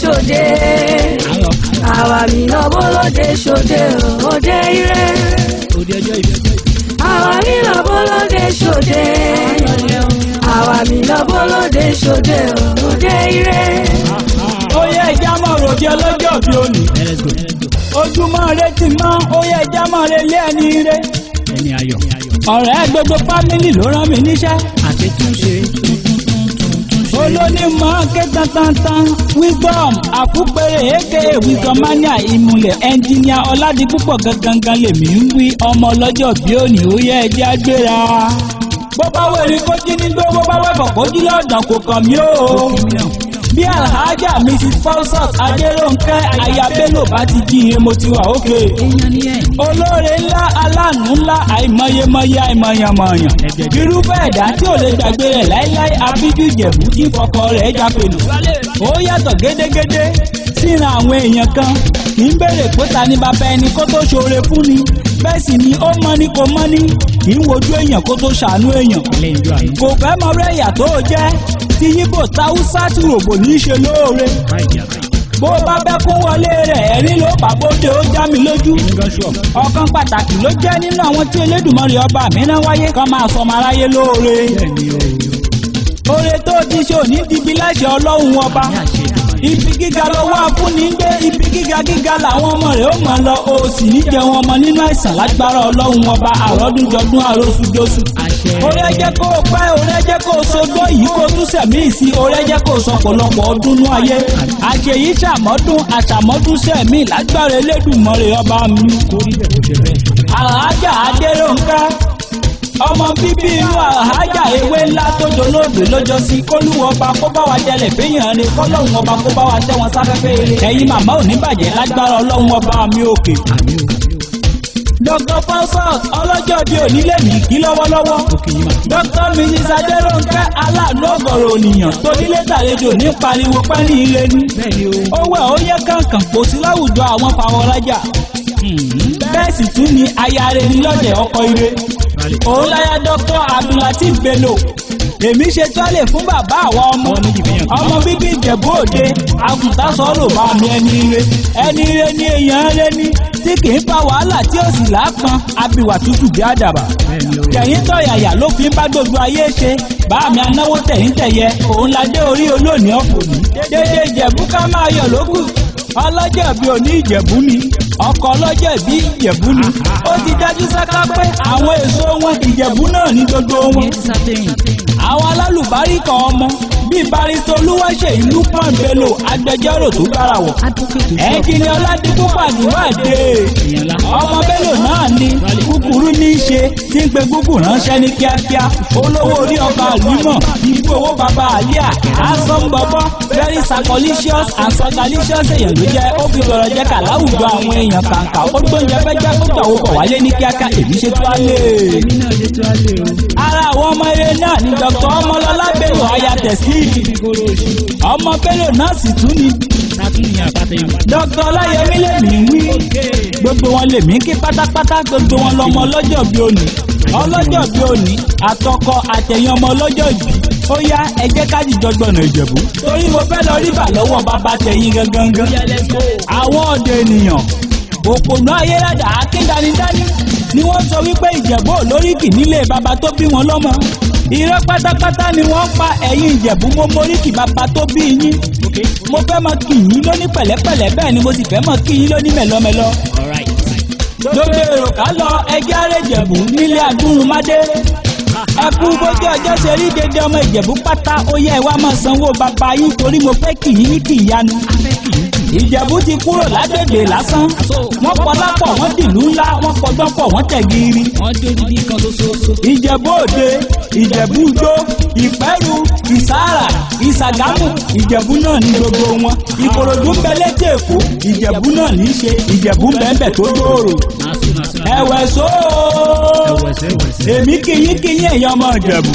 ṣòde. Àwa mi lọ bólóde ṣòde òde ire. Àwa mi lọ bólóde ṣòde. Àwa mi lọ bólóde ṣòde òde ire. Ó yẹ ìjà mọ̀ ròde ọlọ́jọ́ bí òní. Ojúmọ́ retí mọ́, ó yẹ ìjà mọ̀ relé ẹni ire. Ọ̀rẹ́ gbogbo fámìlì ló rán mi níṣẹ́. Olónímọ̀ ké tantantan wisdom àfúpèrè aka wisdom mania ìmùlẹ̀ ẹnjìníà ọ̀làdìpúpọ̀ gangan lèmi ń wí ọmọ ọlọ́jọ́ bí òní ó yẹ ẹjẹ́ àgbéra. Bó bá wẹ̀rí kó jí nígbó bó bá wẹ̀fọ̀ kó jí lọ́dàn kò kàn mí o. Bí alhaja Mrs. Fausat Adérónkẹ́ aya Bello bá ti jí iye mo ti wà ókè. Olóore ńlá aláàánú ńlá àìmọyemọye àìmọyàmọyàn. Irúfẹ́ ẹ̀dá tí ò lè gbàgbé rẹ̀ láíláí abíjú Ìjẹ̀bú tí fọkọ rẹ̀ jápẹ̀lú. Ó yàtọ̀ gédégédé síra àwọn èèyàn kan kì í béèrè pé ta ni bàbá ẹni kó tó ṣoore fún ni. Bẹ́ẹ̀ sì ni ó mọ́ ni kò mọ́ ni kì í wojú èèyàn kó tó ṣàánú èèyàn. Kò fẹ́ mọ rẹ̀ ìyà tó jẹ́ tí yíbò táwùsá tí rògbò ní í ṣe lóore. Bó bá bẹ́kún wọlé rẹ̀ ẹ̀rín ló pàbóde ó já mi lójú. Ọ̀kan pàtàkì ló jẹ́ nínú àwọn tí Elédùmarè ọba mi náà wáyé kan máa sọmọ aráyé lóore. Oore tó ti ṣe òní dibi láṣẹ Ọlọ́run ọba. Ibi gíga lọ́wọ́ afúnni ń gbé ibi gíga làwọn ọmọ rẹ̀ ó mọ̀ lọ o sì ní jẹun ọmọ nínú àìsàn lágbára Ọlọ́run ọba àrọ́dúnjọdún àròsùjọsù. Oore jẹ́ kó o pẹ́ oore jẹ́ kó o sọgbọ́n yìí kó o tún sẹ̀mí sí oore jẹ́ kó o sọ pọ̀lọpọ̀ ọdún ní ayé. Àṣeyí ṣàmọ́dún àṣàmọ́dún sẹ̀mí lágbára Elédùmarè ọba mi. Alhaja Adérónkẹ́ ọmọ bíbí inú alhaja ewé ńlá tó dolóògbé lọ́jọ́ sí kólúwọ́ ọba kó bá wa jẹlẹ̀ fẹ́yàn ni kọ́lọ́hún ọba kó bá wa tẹ́ wọn sáfẹ́fẹ́ eré. Ẹ̀yin màmá ò ní bàjẹ́ lágbára Ọlọ́run ọba mi òkè. Dr. Fausat ọlọ́jọ́ bí òní lè mí kí lọ́wọ́lọ́wọ́. Dr. Mrs. Adérónkẹ́ aláàánú ọ̀gọ̀rọ̀ ònìyàn tó nílé tàlejò ní pariwo pẹ́ẹ́lí ire ní. Ó wẹ̀ ó yẹ kankan kò sí láwùjọ àwọn fàwọ̀rajà. Bẹ́ẹ̀ sì tún ni aya rẹ̀ ní lọ́dẹ̀ ọkọ ire. Òun láya Dr. Abdulateef Bello. Èmi ṣe tọ́lẹ̀ fún bàbá àwọn ọmọ bíbí Ìjẹ̀bú Òde àgùntàn sọ̀rọ̀ bá mi ẹni ire ní èèyàn rẹ ní tí kì í fa wàhálà tí ó sì lápọn abiwà tútù bí àdàbà. Tẹ̀yìn tọ̀yàyà ló fi ń bá gbogbo ayé ṣe bá mi anáwó tẹ̀yìn tẹ̀yẹ òun ládé orí olóòní ọ̀fọ̀ní. Dédé Ìjẹ̀bú ká máa yọ̀ lókù ọlọ́jọ́ bí òní Ìjẹ̀bú ni ọkọ̀ ọlọ́jọ́ bí Ìjẹ̀bú ni ó ti dájú sáká pé àwọn èso wọn Ìjẹ̀bú náà ní gbogbo wọn. Àwọn alálùbáríkà ọmọ bíi barista Olúwaṣèyí Lukman Bello agbẹjọ́rò tó gbára wọ̀. Ẹnjìnì Ọládìpúpọ̀ Àdìwádé ọmọ Bello náà ni kúkúrú ní í ṣe tí ń pe gúgù ránṣẹ́ ní kíákíá olówó orí ọba àlùmọ̀ ibú owó baba àlíà handsome bọ̀bọ̀ very sacolicious and sacolicious èèyàn ló jẹ́ ó fi tọrọ jẹ́ kà láwùjọ àwọn èèyàn kàǹkà ó gbóúnjẹ fẹ́ jẹ́ kó gbà wọ́pọ̀ wálé ní kíákíá èmi ṣe tó á lé. Ara àwọn ọmọ eré náà ni Dr. Ọmọlọ́lá Bello aya tẹ̀sí ọmọ Bello náà sì tún ni. Dr. Ọláyẹmí lèmi ń wí gbogbo wọn lèmi kí pátápátá gbogbo wọn lọmọ ọlọ́jọ́ bí òní ọlọ́jọ́ bí òní àtọkọ àtẹ̀yìn ọmọ ọlọ́jọ́ ìbí ó yá ẹ jẹ́ ká dìjọ gbọ̀nà Ìjẹ̀bú torí mo fẹ́ lọ rí bà lọ́wọ́ bàbá tẹ̀yìn gangan. Àwọn ọ̀dọ́ ènìyàn òpònú ayérádà akíndanidání ni wọ́n sọ wípé Ìjẹ̀bú olóríkì nílé bàbá tó bí wọn lọ́mọ. Irọ́ pátápátá ni wọ́n pa ẹ̀yin Ìjẹ̀bú mo móríkì bàbá tó bí yín. Mo fẹ́ mọ kí yín lóní pẹ̀lẹ́pẹ̀lẹ́ bẹ́ẹ̀ ni mo sì fẹ́ mọ kí yín lóní mẹ̀lọ́mẹ̀lọ́. Gbogbo èrò ká lọ ẹgbẹ́ àrẹ Ìjẹ̀bú nílé Agúnrúnmádé. Ẹkú bójú ọjọ́ ṣe rí dédé ọmọ Ìjẹ̀bú pátá ó yẹ ìwà máa sanwó bàbá yín torí mo fẹ́ kì í ní kì í yanu. Ìjẹ̀bú ti kúrò lágbègbè lásán wọ́n pọlápọ̀ wọ́n dìlú ńlá wọ́n pọgbọ́pọ̀ wọ́n tẹ̀gìrì. Ìjẹ̀bú Òde Ìjẹ̀bú Igbó Ìpẹ́rù Ìsáàrà Ìsàgámù Ìjẹ̀bú náà ní gbogbo wọn. Ìkòròdú ń bẹ létí Èkó Ìjẹ̀bú náà ní í ṣe Ìjẹ̀bú bẹ́ẹ̀ tó dòrò. Ẹ̀wẹ̀ sóò èmi kìyìn ẹ̀yàn ọmọ Ìjẹ̀bú.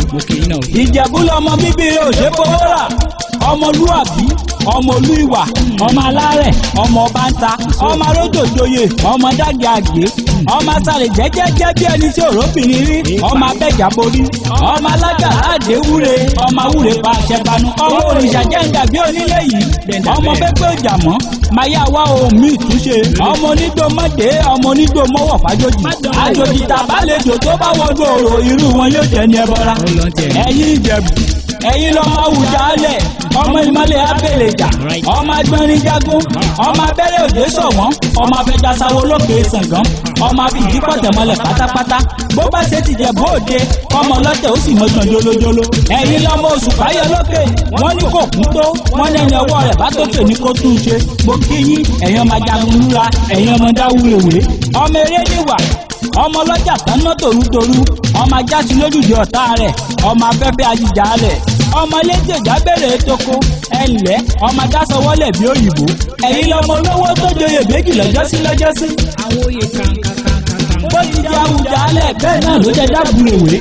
Ìjẹ̀bú lọmọ bíbí rẹ̀ ò ṣe fowó rà ọmọlúwàbí ọmọ olú ìwà ọmọ alárẹ̀ ọmọ ọba ń ta ọmọ arójòjòyè ọmọ dágẹ àgbé ọmọ asàrè jẹ́jẹ́jẹ́ bí ẹni tí òróbìnrin rí ọmọ abẹ́jà borí ọmọ alága láàdé wúre ọmọ awúre pa àṣẹbanu ọmọ òrìṣà jẹ́ǹdà bí onílé yìí ọmọ pẹ́pẹ́ òjà mọ́ máyà wá ohun mi ìtúnṣe ọmọ onígbò mọ́dé ọmọ onígbò mọ́wọ́ fàjòjì àjòjì tàbálejò tó bá wọgbọ òrò irú wọn yóò jẹ́ ní ẹbọra ẹ̀yin Ìjẹ̀bú ẹ̀yin lọ́mọ Àwùjalẹ̀ ọmọ ìmọ̀lẹ̀ abẹ́lẹ̀jà ọmọ agbọ́nrin jagun ọmọ abẹ́rẹ́ òde sọ̀wọ́n ọmọ afẹ́jásáwó lókè sàngán ọmọ abìdí pọ̀tẹ̀mọlẹ̀ pátápátá bó bá ṣe ti Jẹ̀bú Òde ọmọ ọlọ́tẹ̀ ó sì mọ̀tàn jólójóló ẹ̀yin lọ́mọ Òṣùpáyọ lókè wọ́n ní kò kún tó wọ́n ní ẹni ọwọ́ rẹ̀ bá tókè ní kó tún ṣe mo kí yín ẹ̀yin ọmọ ajagun lúra ẹ̀yin ọmọ dáwúrewé ọmọ eré níwà ọmọ ọlọ́jà tánná tòrútorú ọmọ ajásí lójúde ọ̀tá rẹ̀ ọmọ afẹ́fẹ́ ajíjà rẹ̀ ọmọ létí ìjábẹ̀rẹ̀ tókó ẹ̀lẹ́ ọmọ adásọwọ́lẹ̀ bí òyìnbó ẹ̀yin lọmọ olówó tó joyè méjì lọ́jọ́sí. àwọn oyè kankankankan. bó ti di Àwùjalẹ̀ bẹ́ẹ̀ náà ló jẹ́ dábùrèwé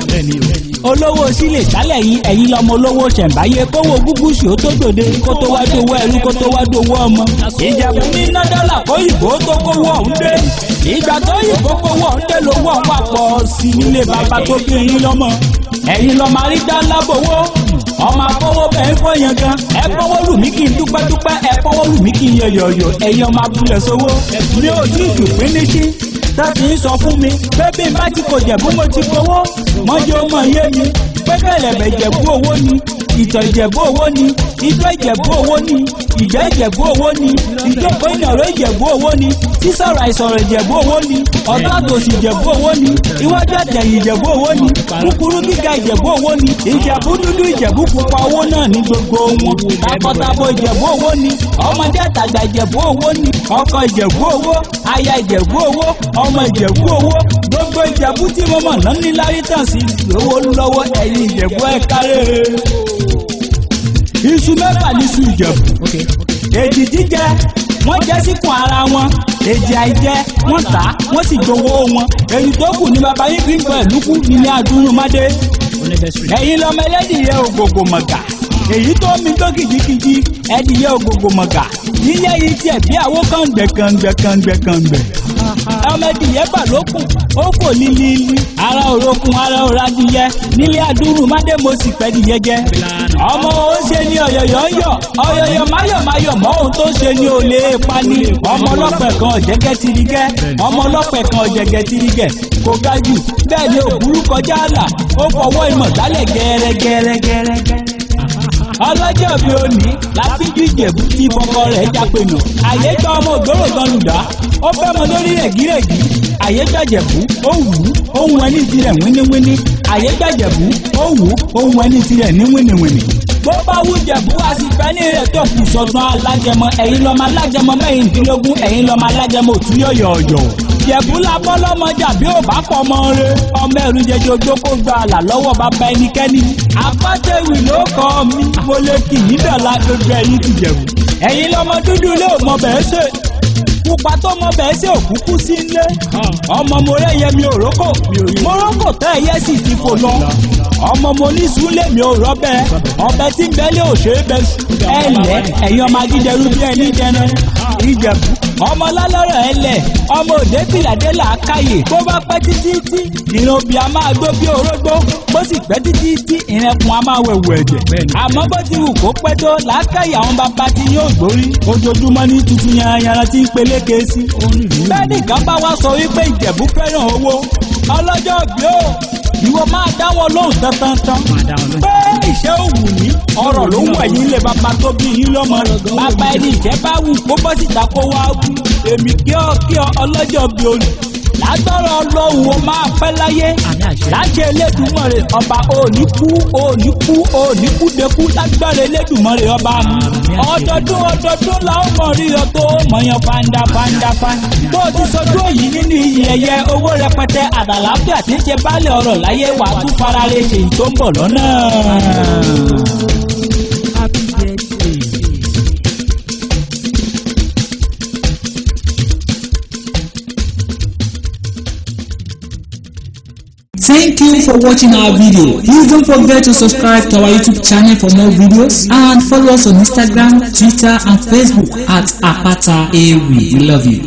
olówó sílè sálẹ̀ yìí ẹ̀yin lọmọ olówó ṣẹ̀ǹbáyé kówó gúgúsì ó tó dòde kó tó wá dówó ẹrú kó tó wá dówó ọmọ. Ìjẹ̀bú ní ná dọ́là kóyìnbó tó kówó ọ̀hún dé ìgbà tó yìnbó kówó ọ̀hún dé lówó ọ̀hún àpọ̀ sí nílé bàbá tó bí ẹ̀yin lọ́mọ ẹ̀yin lọ́mọ àrídá lábòwó ọmọ akówó bẹ́ẹ̀ ń fọyín gan ẹ fọwọ́ lù mí kí n dúpẹ́dúpẹ́ ẹ fọwọ́ lù mí kí n yọ̀yọ̀yọ̀ ẹ̀yin ọmọ abúlé sówó mi ò tí ì dùn fínísí tẹ́tí ń sọ fún mi pé bí n bá ti kò Jẹ̀bú mo ti gbowó mọ́jọ́ ọmọ yé mi pé kẹ̀lẹ̀bẹ̀ Ìjẹ̀bú owó ni ìtọ̀ Ìjẹ̀bú owó ni ìjọ Ìjẹ̀bú owó ni ìjẹ́ Ìjẹ̀bú owó ni ìjókòó ìnàró Ìjẹ̀bú owó ni sísọ̀rọ̀ àìsọ̀rọ̀ Ìjẹ̀bú owó ni ọ̀dọ́ àtòsí Ìjẹ̀bú owó ni iwájú àtẹ̀yìn Ìjẹ̀bú owó ni kúkúrú gíga Ìjẹ̀bú owó ni Ìjẹ̀bú dúdú Ìjẹ̀bú pupa owó náà ní gbogbo wọn takọtabo Ìjẹ̀bú owó ni ọmọdé àtàgbà Ìjẹ̀bú owó ni ọkọ Ìjẹ̀bú owó aya Ìjẹ̀bú owó ọmọ Ìjẹ̀bú owó gbogbo Ìjẹ̀bú tí mo mọ̀ náà ní lárí tàn sí owó lọ́wọ́ ẹ̀yin Ìjẹ̀bú ẹ̀ kárẹ́ iṣu mẹ́fà ní iṣu Ìjẹ̀bú èjì jíjẹ wọ́n jẹ́ síkùn ara wọn èjì àìjẹ wọ́n tà wọ́n sì gbowó wọn èyí tó kù ní baba yín fi ń pẹ̀ lúkú nílé Adúrúmádé ẹ̀yin lọ́mọ ẹlẹ́dìyẹ ògògò mọ̀gà èyí tó mi tó kìjikìji ẹdìyẹ ògògò mọ̀gà nílé yìí tiẹ̀ bí àwọ̀ kàngbẹ̀kàngbẹ̀kàngbẹ̀ ọmọ ẹdìyẹ bà lókun ó kò lílílí ara òrokun ara òradìyẹ nílé Adúrúmádé mo sì fẹ́ dìyẹ jẹ ọmọ ó ṣe ní ọ̀yọ̀yọ̀ ń yọ̀ ọ̀yọ̀yọ̀ máyọ̀máyọ̀ mọ́ ohun tó ṣe ní olè pani ọmọ ọlọ́pẹ̀ kan ọ̀jẹ̀gẹ́ tirigẹ́ ọmọ ọlọ́pẹ̀ kan ọ̀jẹ̀gẹ́ tirigẹ́ kò ga jù bẹ́ẹ̀ ni òbúrú kọjá àlà ó fọwọ́ ìmọ̀ dálẹ̀ gẹ́rẹ́gẹ́rẹ́gẹ́rẹ́ ọlọ́jọ́ bí òní láfíjú Ìjẹ̀bú tí fọkọ rẹ̀ jápẹ̀nà àyéjọ́ ọmọ ògbóró gan lùdá ó fẹ́ mọ lórí rẹ̀gírẹ̀gí àyéjọ́ Ìjẹ̀bú ó wù ú ohun ẹni tirẹ̀ wíníwíní àyéjọ́ Ìjẹ̀bú ó wù ú ohun ẹni tirẹ̀ ní wíníwíní bó bá wù Ìjẹ̀bú a sì fẹ́ ní rẹ̀ tó kù sọ̀tún alágẹmọ ẹ̀yin lọ́mọ alágẹmọ mẹ́rìndínlógún ẹ̀yin lọ́mọ alágẹmọ òtúyọ̀yọ̀yọ̀ Ìjẹ̀bú la bọ́ lọ́mọjà bí ò bá pọ̀ mọ́ re ọmọ ẹ̀rù jẹjẹ ojú kó gba àlà lọ́wọ́ bàbá ẹnikẹ́ni apátẹ́wì ló kọ́ mi mo lè kì í dọ̀la gbogbo ẹ̀yin ti Ìjẹ̀bú ẹ̀yin lọ́mọ dúdú lé ò mọ bẹ́ẹ̀ ṣe pupa tó mọ bẹ́ẹ̀ ṣe òkúkú sí ilé ọmọ mo rẹ́ yẹ mi òrókò morókò tẹ́ ẹ̀yẹ sì ti fò lọ ọmọ mo ní sùúlẹ̀ mi ò rọ́bẹ̀ ọbẹ̀ tí ń bẹ́lẹ̀ òṣèré bẹ́ ẹ̀lẹ́ ẹ̀yin ọmọ agídẹrú bí ẹni jẹrẹ Ìjẹ̀bú ọmọ lálọ́rọ̀ ẹlẹ̀ ọmọ òde bìlàdé làákàyè tó bá pẹ́ títí tí ìran obì a máa gbó bí orógbó bó sì pẹ́ títí tí ìrẹ̀kùn a máa wẹ̀wù ẹ̀jẹ̀ àmọ́ bó ti wù kó pẹ́ tó làákàyè àwọn bàbá tí yóò gbórí ojoojúmọ́ ní tuntun yanranyanran tí ń peléke sí. bẹ́ẹ̀ nìkan bá wá sọ wípé Ìjẹ̀bú fẹ́ràn owó ọlọ́jọ́ bí ó ìwọ máa dá wọn lóhùn tán pé ìṣe òwú ní ọ̀rọ̀ ló ń wẹ̀yìn ilé bàbá tó bí yín lọ́mọ bàbá ẹni ìjẹ́ bá wù kó bọ́ síta kó wá wù èmi kí ọ ọlọ́jọ́ bí olù látọ̀rọ̀ Ọlọ́run ó máa pẹ́ láyé láṣẹ Elédùmarè ọba òní kú dekú lágbára Elédùmarè ọba mi ọdọọdún la ó mọ rí ọ tó mọyàn fanda tó ti sọjú òyì nínú iyì ẹ̀yẹ owó rẹpẹtẹ àdàláfíà tí ń ṣe baálé ọrọ̀ láyé wà tún farare ṣe tó ń bọ̀ lọ́nà. Thank you for watching our video. Please don't forget to subscribe to our YouTube channel for more videos and follow us on Instagram, Twitter and Facebook at Apata Ewi. We love you.